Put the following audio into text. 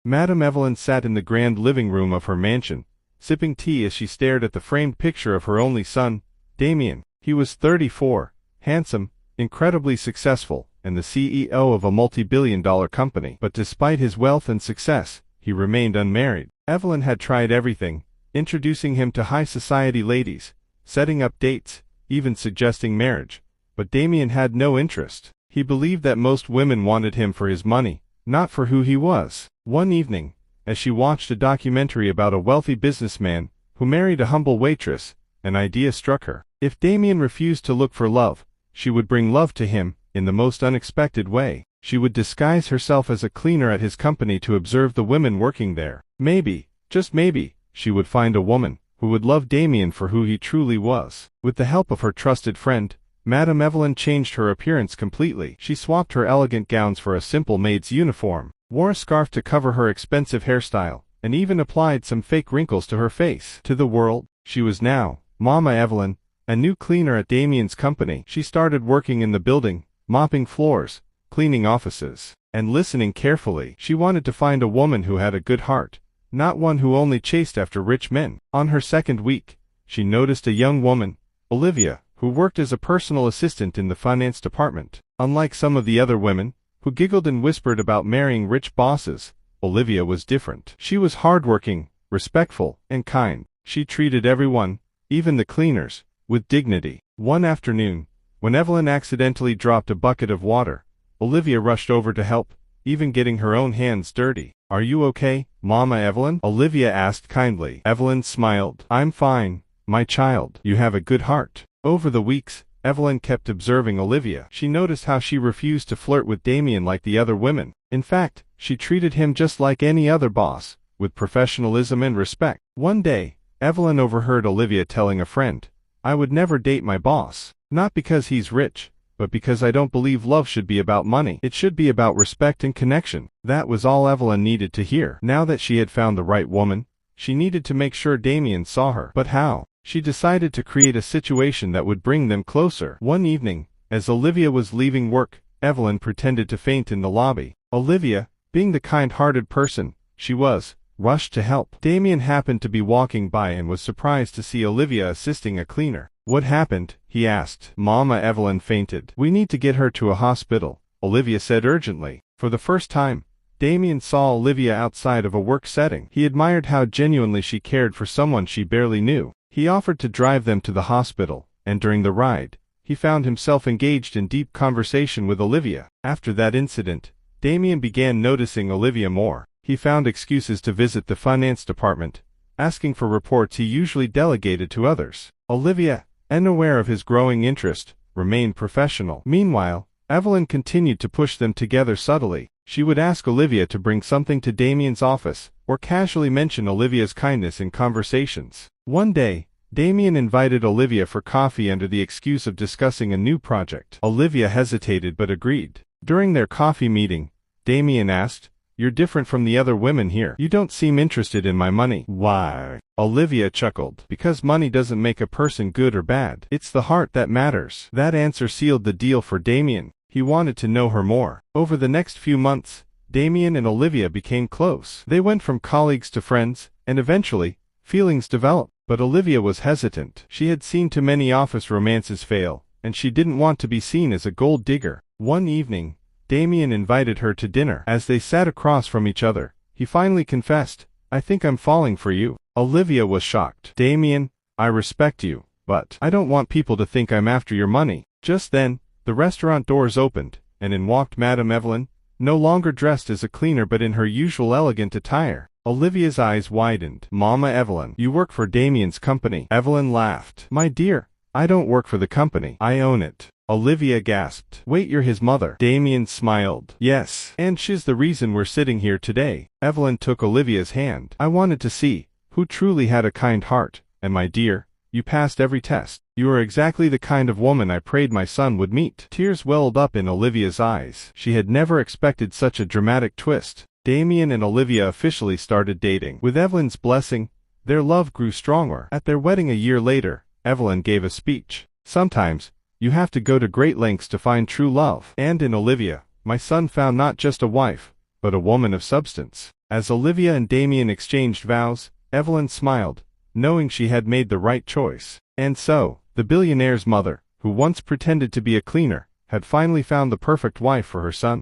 Madame Evelyn sat in the grand living room of her mansion, sipping tea as she stared at the framed picture of her only son, Damien. He was 34, handsome, incredibly successful, and the CEO of a multi-billion-dollar company. But despite his wealth and success, he remained unmarried. Evelyn had tried everything, introducing him to high society ladies, setting up dates, even suggesting marriage. But Damien had no interest. He believed that most women wanted him for his money, not for who he was. One evening, as she watched a documentary about a wealthy businessman who married a humble waitress, an idea struck her. If Damien refused to look for love, she would bring love to him in the most unexpected way. She would disguise herself as a cleaner at his company to observe the women working there. Maybe, just maybe, she would find a woman who would love Damien for who he truly was. With the help of her trusted friend, Madame Evelyn changed her appearance completely. She swapped her elegant gowns for a simple maid's uniform, wore a scarf to cover her expensive hairstyle, and even applied some fake wrinkles to her face. To the world, she was now Mama Evelyn, a new cleaner at Damien's company. She started working in the building, mopping floors, cleaning offices, and listening carefully. She wanted to find a woman who had a good heart, not one who only chased after rich men. On her second week, she noticed a young woman, Olivia, who worked as a personal assistant in the finance department. Unlike some of the other women, who giggled and whispered about marrying rich bosses, Olivia was different. She was hardworking, respectful, and kind. She treated everyone, even the cleaners, with dignity. One afternoon, when Evelyn accidentally dropped a bucket of water, Olivia rushed over to help, even getting her own hands dirty. "Are you okay, Mama Evelyn?" Olivia asked kindly. Evelyn smiled. "I'm fine, my child. You have a good heart." Over the weeks, Evelyn kept observing Olivia. She noticed how she refused to flirt with Damien like the other women. In fact, she treated him just like any other boss, with professionalism and respect. One day, Evelyn overheard Olivia telling a friend, "I would never date my boss. Not because he's rich, but because I don't believe love should be about money. It should be about respect and connection." That was all Evelyn needed to hear. Now that she had found the right woman, she needed to make sure Damien saw her. But how? She decided to create a situation that would bring them closer. One evening, as Olivia was leaving work, Evelyn pretended to faint in the lobby. Olivia, being the kind-hearted person she was, rushed to help. Damien happened to be walking by and was surprised to see Olivia assisting a cleaner. "What happened?" he asked. "Mama Evelyn fainted. We need to get her to a hospital," Olivia said urgently. For the first time, Damien saw Olivia outside of a work setting. He admired how genuinely she cared for someone she barely knew. He offered to drive them to the hospital, and during the ride, he found himself engaged in deep conversation with Olivia. After that incident, Damien began noticing Olivia more. He found excuses to visit the finance department, asking for reports he usually delegated to others. Olivia, unaware of his growing interest, remained professional. Meanwhile, Evelyn continued to push them together subtly. She would ask Olivia to bring something to Damien's office, or casually mention Olivia's kindness in conversations. One day, Damien invited Olivia for coffee under the excuse of discussing a new project. Olivia hesitated but agreed. During their coffee meeting, Damien asked, "You're different from the other women here. You don't seem interested in my money." "Why?" Olivia chuckled. "Because money doesn't make a person good or bad. It's the heart that matters." That answer sealed the deal for Damien. He wanted to know her more. Over the next few months, Damien and Olivia became close. They went from colleagues to friends, and eventually, feelings developed. But Olivia was hesitant. She had seen too many office romances fail, and she didn't want to be seen as a gold digger. One evening, Damien invited her to dinner. As they sat across from each other, he finally confessed, "I think I'm falling for you." Olivia was shocked. "Damien, I respect you, but I don't want people to think I'm after your money." Just then, the restaurant doors opened, and in walked Madame Evelyn, no longer dressed as a cleaner but in her usual elegant attire. Olivia's eyes widened. "Mama Evelyn, you work for Damien's company." Evelyn laughed. "My dear, I don't work for the company. I own it." Olivia gasped. "Wait, you're his mother." Damien smiled. "Yes, and she's the reason we're sitting here today." Evelyn took Olivia's hand. "I wanted to see who truly had a kind heart, and my dear, you passed every test. You are exactly the kind of woman I prayed my son would meet." Tears welled up in Olivia's eyes. She had never expected such a dramatic twist. Damien and Olivia officially started dating. With Evelyn's blessing, their love grew stronger. At their wedding a year later, Evelyn gave a speech. "Sometimes, you have to go to great lengths to find true love." And in Olivia, my son found not just a wife, but a woman of substance. As Olivia and Damien exchanged vows, Evelyn smiled, knowing she had made the right choice. And so, the billionaire's mother, who once pretended to be a cleaner, had finally found the perfect wife for her son.